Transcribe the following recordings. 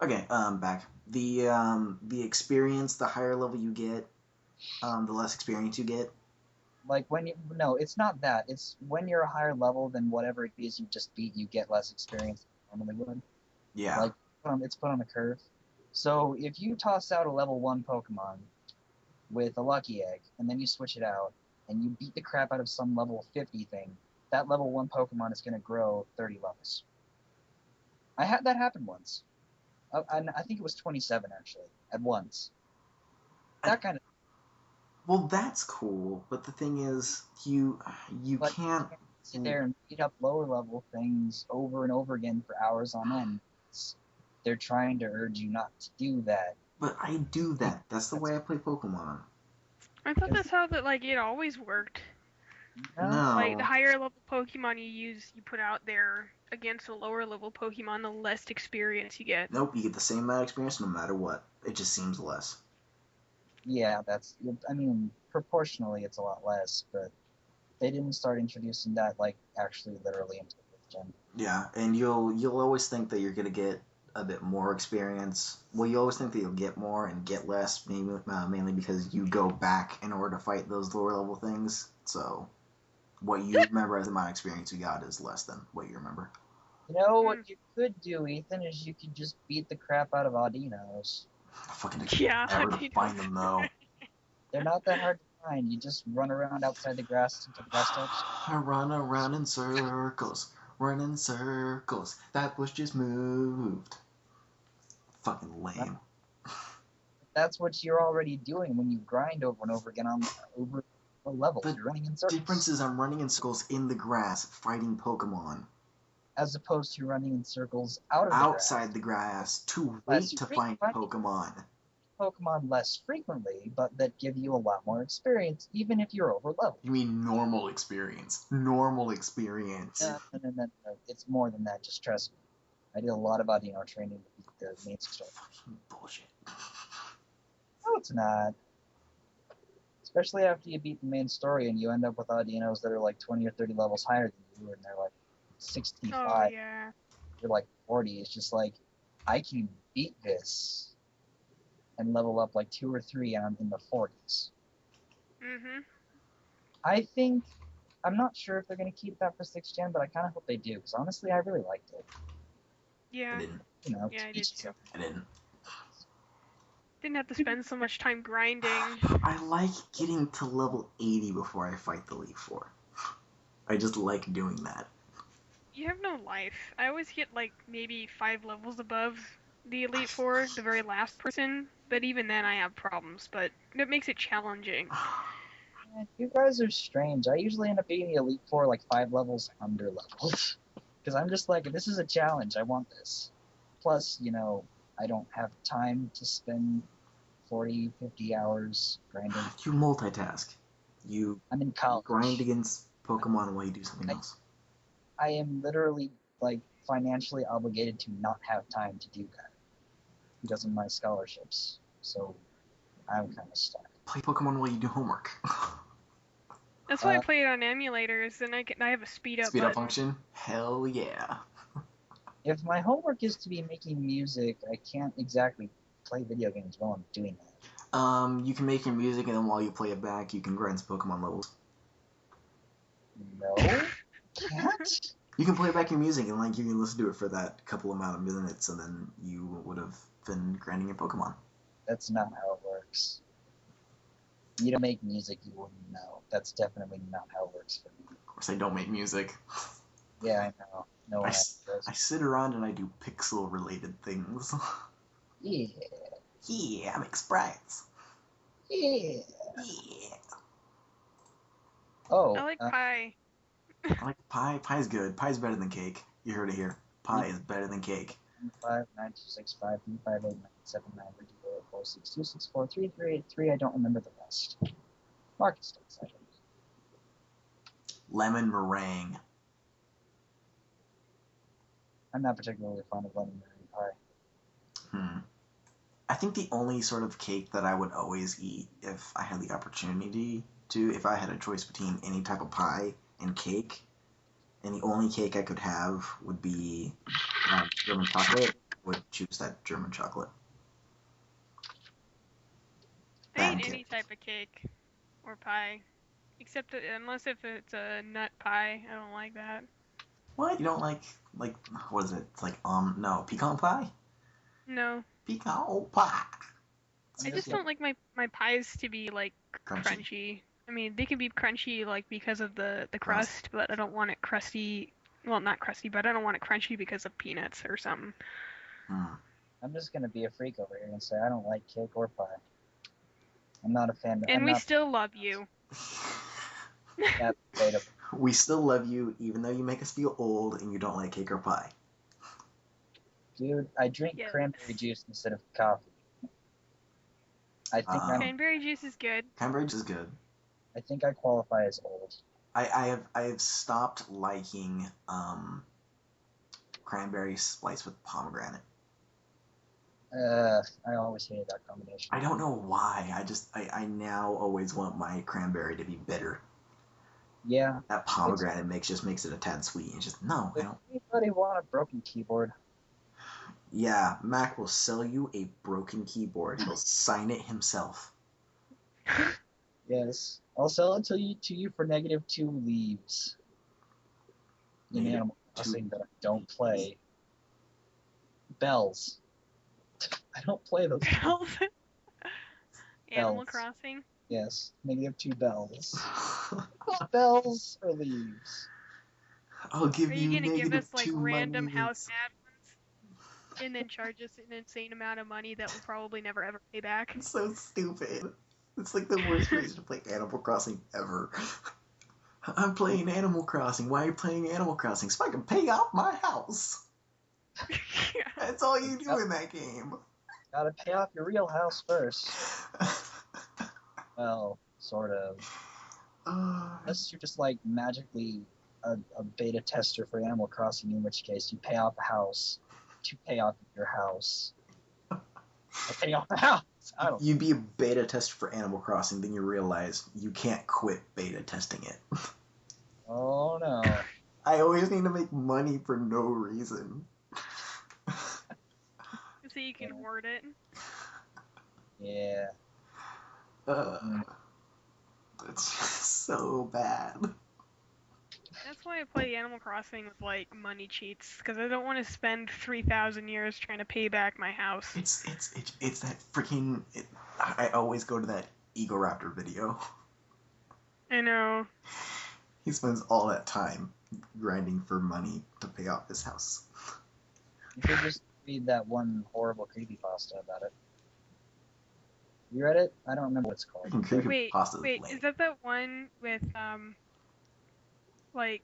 Okay, back. The experience, the higher level you get, the less experience you get. Like when you no, it's not that. It's when you're a higher level than whatever it is you just beat, you get less experience than you normally would. Yeah. Like it's put on a curve. So if you toss out a level 1 Pokemon with a Lucky Egg, and then you switch it out, and you beat the crap out of some level 50 thing, that level 1 Pokemon is going to grow 30 levels. I had that happen once. I think it was 27 actually at once. That kind of. Well, that's cool, but the thing is, you But you can't. can't sit there and beat up lower level things over and over again for hours on end. They're trying to urge you not to do that. But I do that. That's the That's way I play Pokemon. I thought because that's how it always worked. no, Like the No. higher level Pokemon you put out there against a lower level Pokemon, the less experience you get. Nope, you get the same amount of experience no matter what. It just seems less. yeah, I mean, proportionally it's a lot less, but they didn't start introducing that like actually literally until 5th gen. Yeah, and you'll always think that you're gonna get a bit more experience. Well, you always think that you'll get more and get less, mainly because you go back in order to fight those lower level things. So what you remember as the amount of experience you got is less than what you remember. You know what Mm. you could do, Ethan, is you could just beat the crap out of Audinos. Fucking Yeah, ever to Dino's. find them though. They're not that hard to find. You just run around outside the grass until the grass stops. I run around in circles, run in circles. That bush just moved. Fucking lame. That's what you're already doing when you grind over and over again on over levels. The You're running in circles, difference is I'm running in circles in the grass fighting Pokemon. as opposed to running in circles out of the grass. Outside the grass to Less wait to find Pokemon. Pokemon less frequently, but that give you a lot more experience, even if you're over leveled. You mean normal experience? Normal experience. No. It's more than that. Just trust me. I did a lot of Audino training to beat the main story. Fucking bullshit. No, it's not. Especially after you beat the main story and you end up with Audinos that are like 20 or 30 levels higher than you, and they're like 65. Oh yeah. You're like 40. It's just like, I can beat this and level up like 2 or 3 and I'm in the 40s. Mhm. I think, I'm not sure if they're going to keep that for 6th gen, but I kind of hope they do, because honestly, I really liked it. I Yeah. didn't. You know, Yeah, I to did each his too. own. I didn't. Didn't have to spend so much time grinding. I like getting to level 80 before I fight the Elite Four. I just like doing that. You have no life. I always get like maybe 5 levels above the Elite Four, the very last person. But even then, I have problems. But it makes it challenging. Man, you guys are strange. I usually end up beating the Elite Four like 5 levels under leveled. Because I'm just like, this is a challenge. I want this. Plus, you know, I don't have time to spend 40, 50 hours grinding. You multitask. You I'm in college. grind against Pokemon while you do something else. I am literally like financially obligated to not have time to do that because of my scholarships. So I'm kind of stuck. Play Pokemon while you do homework. That's why I play it on emulators, and I have a speed up Speed up button. function? Hell yeah. If my homework is to be making music, I can't exactly play video games while I'm doing that. You can make your music, and then while you play it back, you can grind some Pokemon levels. No, can't. You can play back your music, and like you can listen to it for that couple amount of minutes, and then you would have been grinding your Pokemon. That's not how it works. You don't make music, you wouldn't know. That's definitely not how it works for me. Of course, I don't make music. Yeah, I know. No one else I does. sit around and I do pixel-related things. Yeah. Yeah, I make sprites. Yeah. Yeah. Oh. I like pie. I like pie. Pie's good. Pie's better than cake. You heard it here. Pie is better than cake. 59265 35897930462643383. I don't remember the rest. Market stakes items. Lemon meringue. I'm not particularly fond of lemon meringue pie. I think the only sort of cake that I would always eat if I had the opportunity to, if I had a choice between any type of pie and cake, and the only cake I could have would be German chocolate would choose that German chocolate. I eat Bad any cake. type of cake or pie, except unless if it's a nut pie. I don't like that. What? You don't like what is it? It's like no, pecan pie? No, Pecan pie. I just don't like my pies to be like Crunchy. crunchy. I mean, they can be crunchy like because of the Crust. crust, but I don't want it crusty. Well, not crusty, but I don't want it crunchy because of peanuts or something. I'm just gonna be a freak over here and say I don't like cake or pie. I'm not a fan. And I'm we not still love you. that debatable. We still love you, even though you make us feel old and you don't like cake or pie. Dude, I drink Yes. cranberry juice instead of coffee. I think Cranberry juice is good. Cranberry juice is good. I think I qualify as old. I have stopped liking cranberry spliced with pomegranate. I always hated that combination. I don't know why. I now always want my cranberry to be bitter. Yeah. That pomegranate just makes it a tad sweet. It's just no, I Does don't. anybody want a broken keyboard? Yeah, Mac will sell you a broken keyboard. He'll sign it himself. Yes. I'll sell it to you for -2 leaves. In Negative Animal 2 Crossing that I don't play. Bells. I don't play those. Animal Bells. Crossing. Yes. -2 bells. Bells or leaves? I'll give Are you gonna give us like -2 random money. house ad ones and then charge us an insane amount of money that we'll probably never ever pay back? It's so stupid. It's like the worst reason to play Animal Crossing ever. I'm playing Animal Crossing. Why are you playing Animal Crossing? So I can pay off my house. That's all you do in that game. Gotta pay off your real house first. Well, sort of. Unless you're just like magically a beta tester for Animal Crossing, in which case you pay off a house to pay off your house. Pay off the house. I don't. You'd be a beta tester for Animal Crossing, then you realize you can't quit beta testing it. Oh no. I always need to make money for no reason. So you can hoard it. Yeah. It's just so bad. That's why I play Animal Crossing with like money cheats, because I don't want to spend 3,000 years trying to pay back my house. It's that freaking. I always go to that Egoraptor video. I know. He spends all that time grinding for money to pay off his house. You should just read that one horrible creepypasta about it. You read it? I don't remember what it's called. Wait, is that one with like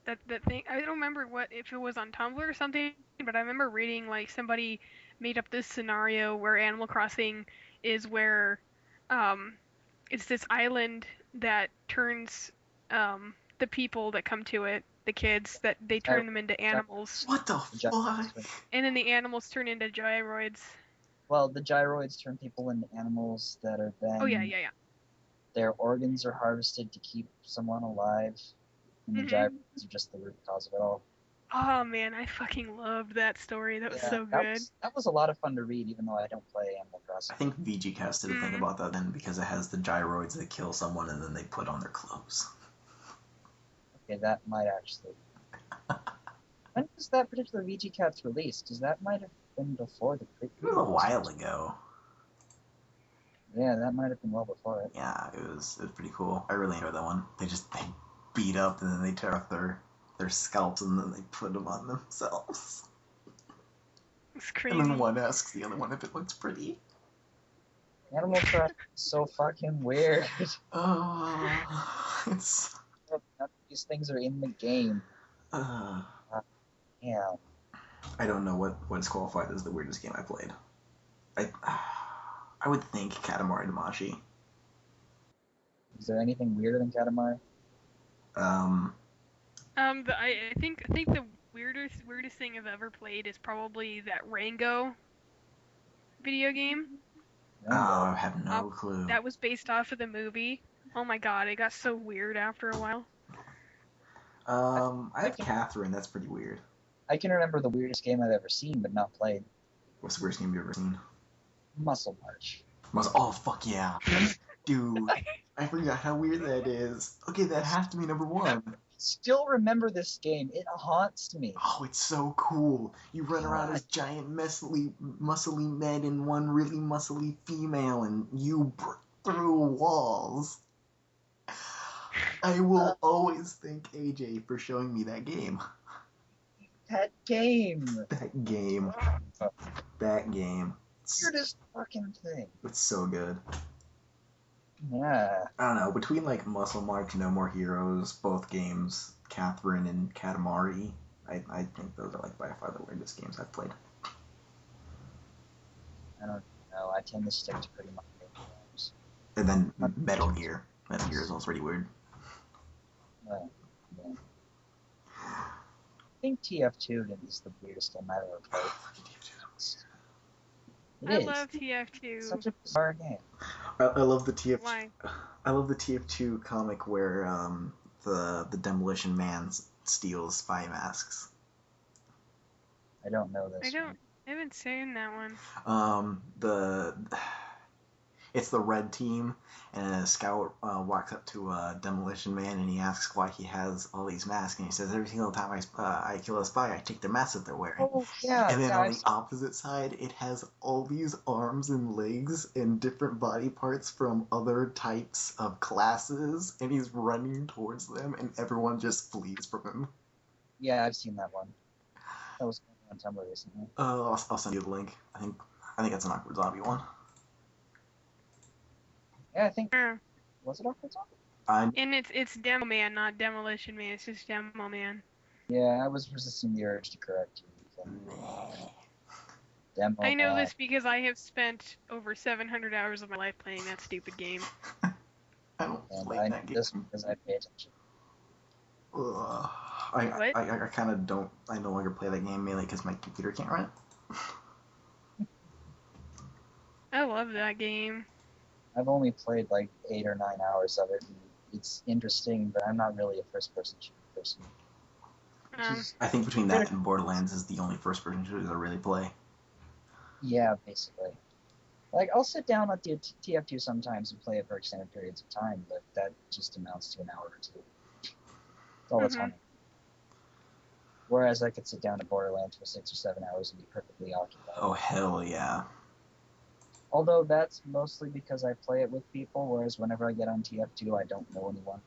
that thing? I don't remember if it was on Tumblr or something, but I remember reading like somebody made up this scenario where Animal Crossing is where it's this island that turns the people that come to it, the kids, that they turn them into animals. What the fuck? And then the animals turn into gyroids. Well, the gyroids turn people into animals that are then. Oh yeah. Their organs are harvested to keep someone alive, and the gyroids are just the root cause of it all. Oh man, I fucking loved that story. That was so good. That was a lot of fun to read, even though I don't play Animal Crossing. I think VGCast did a thing about that then, because it has the gyroids that kill someone and then they put on their clothes. Okay, that might actually. When was that particular VGCast released? Because that might have been before the It was a while ago. Yeah, that might have been well before it. Yeah, it was pretty cool. I really enjoyed that one. They beat up and then they tear off their scalps and then they put them on themselves. It's crazy. And then one asks the other one if it looks pretty. Animal Crossing is so fucking weird. It's. None of these things are in the game. Yeah. I don't know what is qualified as the weirdest game I played. I would think Katamari Damacy. Is there anything weirder than Katamari? I think the weirdest thing I've ever played is probably that Rango video game. I have no clue. That was based off of the movie. Oh my god, it got so weird after a while. I have Catherine. That's pretty weird. I can remember the weirdest game I've ever seen, but not played. What's the weirdest game you've ever seen? Muscle March. Oh, fuck yeah. Dude, I forgot how weird that is. Okay, that has to be number one. Still remember this game. It haunts me. Oh, it's so cool. You run around as giant, muscly men and one really muscly female, and you break through walls. I will always thank AJ for showing me that game. That game. That game. Weirdest fucking thing. It's so good. Yeah. I don't know, between like Muscle March, No More Heroes, both games, Catherine and Katamari, I think those are like by far the weirdest games I've played. I don't know. I tend to stick to pretty much games. And then Metal Gear. Metal Gear is also pretty weird. Yeah. I think TF2 is the weirdest game I've ever played. I love TF2. It's such a bizarre game. I love the TF2. Why? I love the TF2 comic where the Demolition Man steals spy masks. I don't know this. I haven't seen that one. It's the red team, and a scout walks up to Demolition Man, and he asks why he has all these masks, and he says, every single time I kill a spy, I take their masks that they're wearing. Oh, yeah. And then on the opposite side, it has all these arms and legs and different body parts from other types of classes, and he's running towards them, and everyone just flees from him. Yeah, I've seen that one. That was on Tumblr recently. I'll send you the link. I think it's an Awkward Zombie one. Yeah, I think. Was it Awkward Zombie? And it's Demo Man, not Demolition Man. It's just Demo Man. Yeah, I was resisting the urge to correct you. Demo I know Man. this because I have spent over 700 hours of my life playing that stupid game. I don't play that game. This because I pay attention. I kind of don't. I no longer play that game mainly because my computer can't run it. I love that game. I've only played like 8 or 9 hours of it. And it's interesting, but I'm not really a first-person shooter person. I think between that and Borderlands is the only first-person shooters I really play. Yeah, basically. Like, I'll sit down at the TF2 sometimes and play it for extended periods of time, but that just amounts to an hour or two. That's all that's on it. Whereas I could sit down at Borderlands for 6 or 7 hours and be perfectly occupied. Oh, hell yeah. Although that's mostly because I play it with people, whereas whenever I get on TF2, I don't know anyone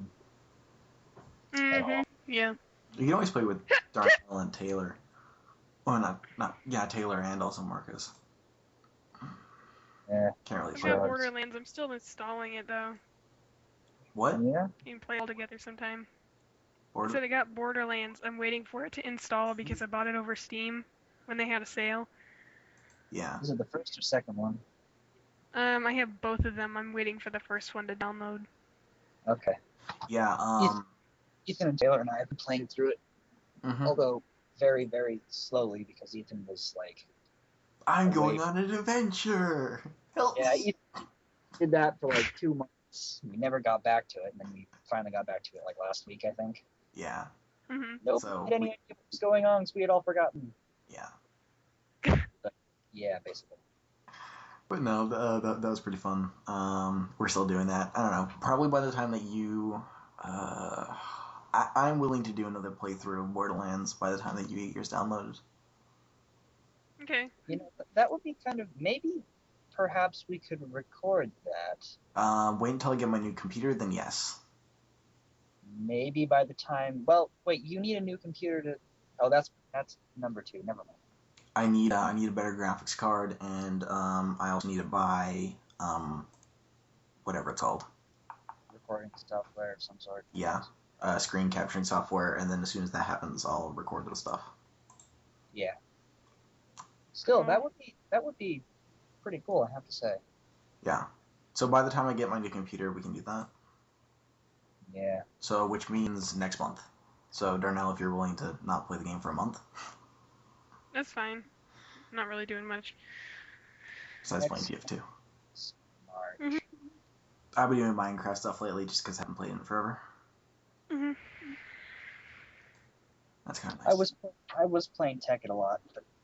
at all. Yeah. You can always play with Darnell and Taylor. Oh, Taylor and also Marcus. Yeah. Can't really What play. about Borderlands? I'm still installing it though. What? Yeah. You can play it all together sometime. So I got Borderlands. I'm waiting for it to install because I bought it over Steam when they had a sale. Yeah. Is it the first or second one? I have both of them. I'm waiting for the first one to download. Okay. Yeah, Ethan and Taylor and I have been playing through it, although very, very slowly because Ethan was like... I'm going on an adventure! Help me! Yeah, Ethan did that for like 2 months. We never got back to it, and then we finally got back to it like last week, I think. Yeah. Nope, So had any idea what was going on because we had all forgotten. Yeah. But, yeah, basically. But no, that was pretty fun. We're still doing that. I don't know. Probably by the time that you... I'm willing to do another playthrough of Borderlands by the time that you get yours downloaded. Okay. You know, that would be kind of... Maybe, perhaps we could record that. Wait until I get my new computer, then yes. Maybe by the time... Well, wait, you need a new computer to... Oh, that's number 2. Never mind. I need a better graphics card, and I also need to buy whatever it's called. Recording software of some sort. Yeah, screen capturing software, and then as soon as that happens, I'll record the stuff. Yeah. Still, that would be pretty cool, I have to say. Yeah. So by the time I get my new computer, we can do that. Yeah. So which means next month. So Darnell, if you're willing to not play the game for a month. That's fine. I'm not really doing much. Besides playing TF2. Smart. I've been doing Minecraft stuff lately just because I haven't played it in forever. That's kind of nice. I was playing Tekken a lot, but